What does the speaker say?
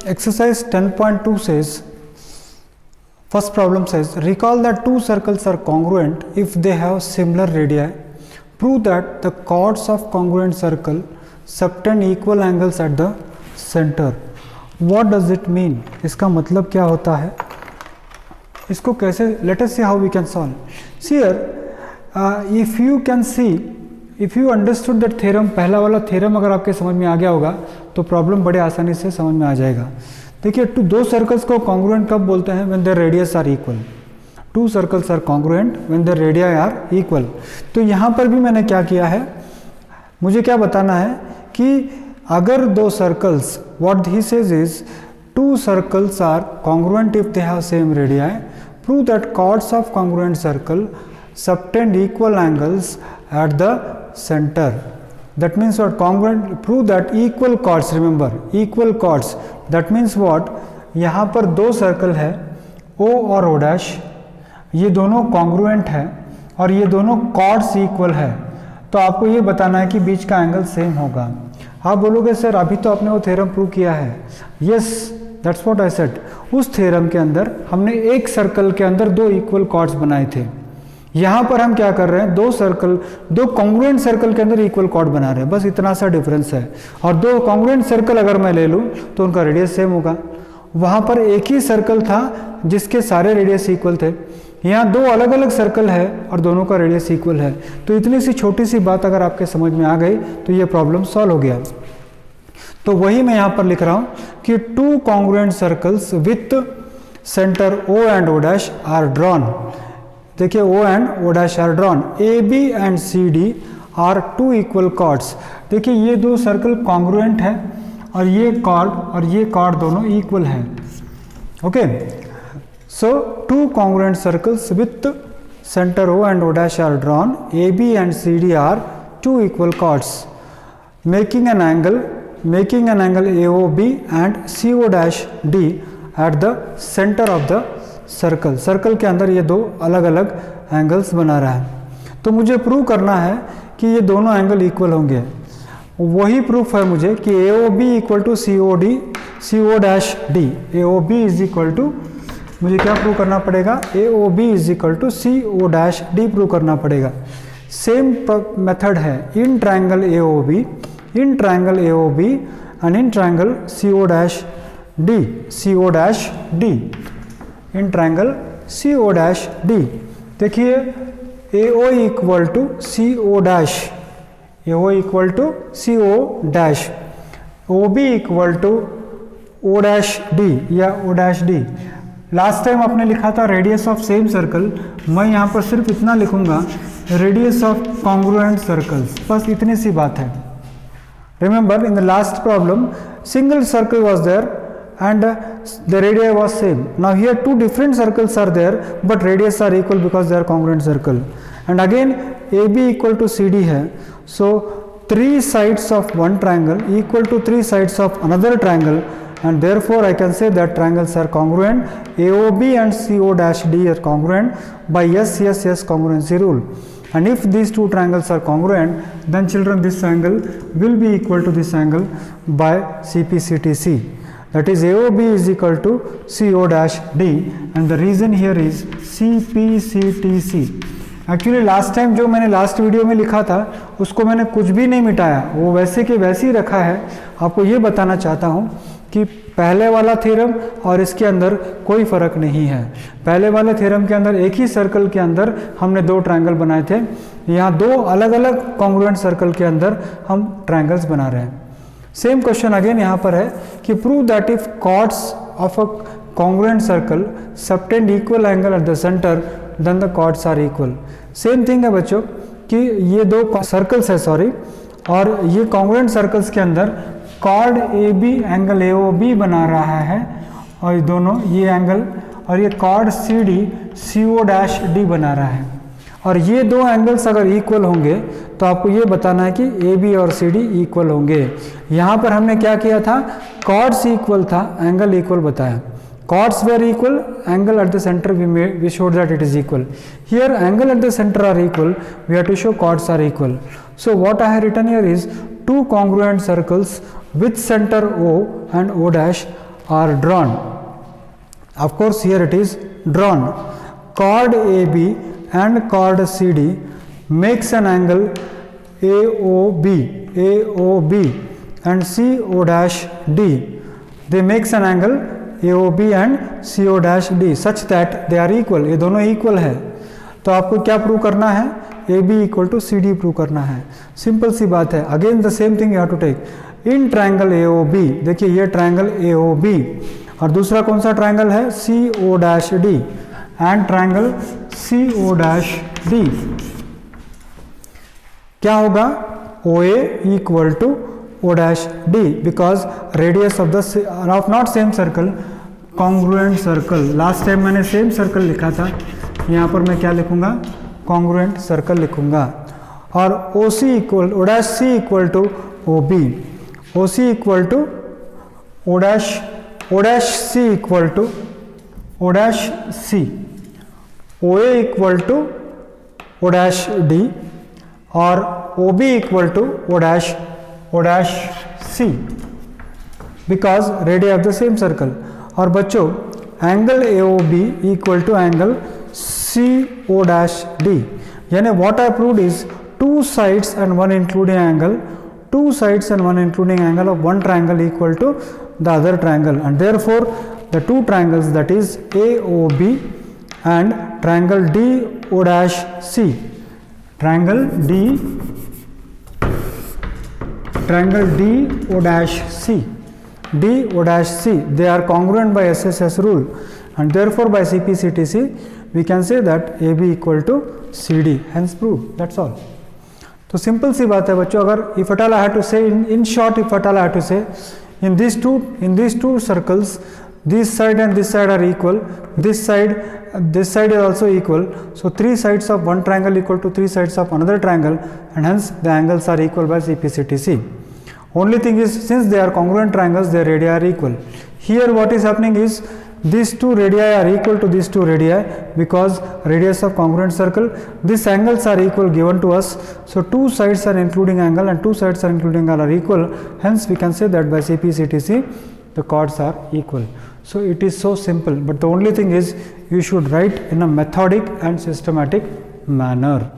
Exercise 10.2 says, first problem says, recall that two circles are congruent if they have similar radii. Prove that the chords of congruent circle subtend equal angles at the center. What does it mean? इसका मतलब क्या होता है? इसको कैसे? Let us see how we can solve. See here, if you can see, if you understood that theorem, पहला वाला theorem अगर आपके समझ में आ गया होगा तो प्रॉब्लम बड़े आसानी से समझ में आ जाएगा. देखिए, दो सर्कल्स को कॉन्ग्रुएंट कब बोलते हैं? When their radius are equal. Two circles are congruent when their radius are equal. तो यहाँ पर भी मैंने क्या किया है, मुझे क्या बताना है कि अगर दो circles, what he says is two circles are congruent if they have same radius, prove that chords of congruent circle subtend equal angles at the center. That means what? Congruent, prove that equal chords, remember equal chords, that means what? यहाँ पर दो circle है O और O dash, ये दोनों congruent है और ये दोनों chords इक्वल है, तो आपको ये बताना है कि बीच का एंगल सेम होगा. आप बोलोगे सर अभी तो आपने वो थ्योरम प्रूव किया है. Yes, that's what I said. उस थ्योरम के अंदर हमने एक सर्कल के अंदर दो इक्वल कॉर्ड्स बनाए थे. यहाँ पर हम क्या कर रहे हैं, दो सर्कल, दो कॉन्ग्रुएंट सर्कल के अंदर इक्वल कॉर्ड बना रहे हैं, बस इतना सा डिफरेंस है. और दो कॉन्ग्रुएंट सर्कल अगर मैं ले लूँ तो उनका रेडियस सेम होगा. वहाँ पर एक ही सर्कल था जिसके सारे रेडियस इक्वल थे, यहाँ दो अलग अलग सर्कल है और दोनों का रेडियस इक्वल है. तो इतनी सी छोटी सी बात अगर आपके समझ में आ गई तो ये प्रॉब्लम सॉल्व हो गया. तो वही मैं यहाँ पर लिख रहा हूँ कि two congruent circles with centre O and O dash are drawn. देखिए, O and O dash are drawn. AB and CD are two equal chords. देखिए, ये दो सर्कल कॉन्ग्रुएंट है और ये कॉर्ड दोनों इक्वल है. Okay, so two congruent circles with centre O and O dash are drawn. AB and CD are two equal chords making an angle AOB and CO dash D at the centre of the circle. Circle के अंदर ये दो अलग अलग angles बना रहा है. तो मुझे प्रूव करना है कि ये दोनों एंगल इक्वल होंगे. वही प्रूफ है मुझे कि AOB equal to CO dash D. AOB is equal to, मुझे क्या प्रूव करना पड़ेगा? AOB is equal to CO dash D prove करना पड़ेगा. सेम मेथड है in triangle AOB and in triangle CO dash D. In triangle CO dash D. देखिए, AO equal to CO dash, OB equal to O dash D या O dash D. Last time आपने लिखा था radius of same circle, मैं यहाँ पर सिर्फ इतना लिखूंगा, रेडियस ऑफ कॉन्ग्रुएंट सर्कल्स. बस इतनी सी बात है. Remember in the last problem single circle was there and the radii was same. Now here two different circles are there but radius are equal because they are congruent circle. And again AB equal to CD है, so three sides of one triangle equal to three sides of another triangle, and therefore I can say that triangles are congruent. AOB and CO dash D are congruent by yes congruency rule. And if these two triangles are congruent, then children this angle will be equal to this angle by CPCTC. That is AOB is equal to CO dash D, and the reason here is CPCTC. Actually last time जो मैंने last video में लिखा था उसको मैंने कुछ भी नहीं मिटाया, वो वैसे के वैसे ही रखा है. आपको ये बताना चाहता हूँ कि पहले वाला थ्योरम और इसके अंदर कोई फ़र्क नहीं है. पहले वाले थ्योरम के अंदर एक ही सर्कल के अंदर हमने दो ट्रायंगल बनाए थे, यहाँ दो अलग अलग कॉन्ग्रुएंट सर्कल के अंदर हम ट्रायंगल्स बना रहे हैं. सेम क्वेश्चन अगेन यहाँ पर है कि prove that if chords of a congruent circle subtend equal angle at the centre then the chords are equal. Same thing है बच्चों कि ये दो सर्कल्स है और ये कॉन्ग्रुएंट सर्कल्स के अंदर कॉर्ड AB एंगल AOB बना रहा है और दोनों ये एंगल, और ये chord CD CO dash D बना रहा है. और ये दो एंगल्स अगर इक्वल होंगे तो आपको ये बताना है कि AB और CD इक्वल होंगे. यहाँ पर हमने क्या किया था, कॉर्ड्स इक्वल था, एंगल इक्वल बताया. Chords were equal, angle at the center we showed that it is equal. Here angle at the center are equal, we have to show chords are equal. So what I have written here is two congruent circles with center O and O dash are drawn. Of course, here it is drawn. Chord AB and chord CD makes an angle AOB and CO-D. They makes an angle AOB and CO-D such that they are equal. ये दोनों equal है, तो आपको क्या prove करना है? AB equal to CD prove करना है. सिंपल सी बात है. Again the same thing you have to take. In triangle AOB, देखिए ये ट्रायंगल AOB और दूसरा कौन सा ट्रायंगल है? CO-D and triangle CO-D. क्या होगा? OA equal to O-D because radius of the of not same circle, congruent circle. Last time मैंने सेम सर्कल लिखा था, यहाँ पर मैं क्या लिखूंगा? congruent circle लिखूंगा. और OC equal O-C equal to OB, OC equal to O-C equal to O-C, OA equal to O-D और OB equal to O-C because radii of the same circle. और बच्चों angle AOB equal to angle CO-D, यानी what I proved is two sides and one including angle of one triangle equal to the other triangle, and therefore the two triangles, that is AOB and triangle DO-C, triangle DO-C, they are congruent by SSS rule, and therefore by CP/CTC we can say that AB equal to CD, hence proved. That's all. तो simple सी बात है बच्चों. अगर if at all I had to say in short, if at all I had to say, in these two circles, this side and this side are equal, this side is also equal, so three sides of one triangle equal to three sides of another triangle, and hence the angles are equal by CP/CTC. Only thing is, since they are congruent triangles, their radii are equal. Here what is happening is these two radii are equal to these two radii because radius of congruent circle, these angles are equal given to us, so two sides are including angle and two sides are including angle are equal, hence we can say that by CP/CTC the chords are equal. So it is so simple, but the only thing is you should write in a methodic and systematic manner.